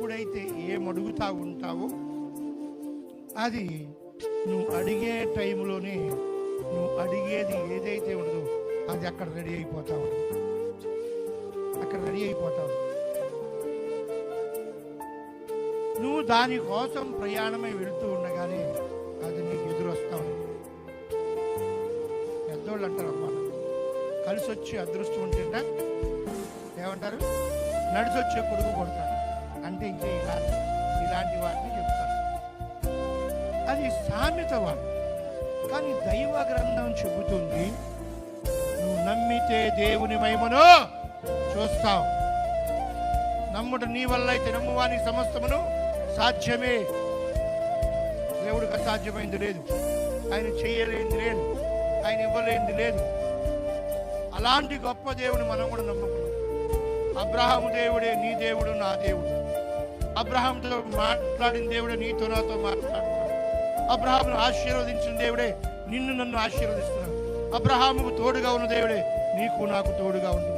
ఎప్పుడైతే ఏమడుగుతా ఉంటావో అది నువ్వు అడిగే టైంలోనే నువ్వు అడిగేది ఏదైతే ఉండదో అది అక్కడ రెడీ అయిపోతావు, అక్కడ రెడీ అయిపోతావు. నువ్వు దానికోసం ప్రయాణమై వెళుతూ ఉండగానే అది నీకు ఎదురొస్తావు. పెద్దోళ్ళు అంటారు అమ్మా, కలిసి వచ్చి అదృష్టం ఉంటుంట ఏమంటారు, నడిచొచ్చే కొడుకు కొడతాడు అంటే ఇంకే ఇలాంటి వాటిని చెప్తారు. అది సామెత వాడు. కానీ దైవ గ్రంథం చెబుతుంది, నువ్వు నమ్మితే దేవుని మహిమను చూస్తావు. నమ్ముట నీ వల్ల అయితే నమ్మువానికి సమస్తమును సాధ్యమే. దేవుడికి అసాధ్యమైంది లేదు, ఆయన చేయలేనిది లేదు, ఆయన ఇవ్వలేనిది లేదు. అలాంటి గొప్ప దేవుని మనం కూడా నమ్ముకున్నాం. అబ్రహాము దేవుడే నీ దేవుడు, నా దేవుడు. అబ్రహాముతో మాట్లాడిన దేవుడే నీతో నాతో మాట్లాడుతున్నాడు. అబ్రహామును ఆశీర్వదించిన దేవుడే నిన్ను నన్ను ఆశీర్వదిస్తున్నాడు. అబ్రహాముకు తోడుగా ఉన్న దేవుడే నీకు నాకు తోడుగా ఉంది.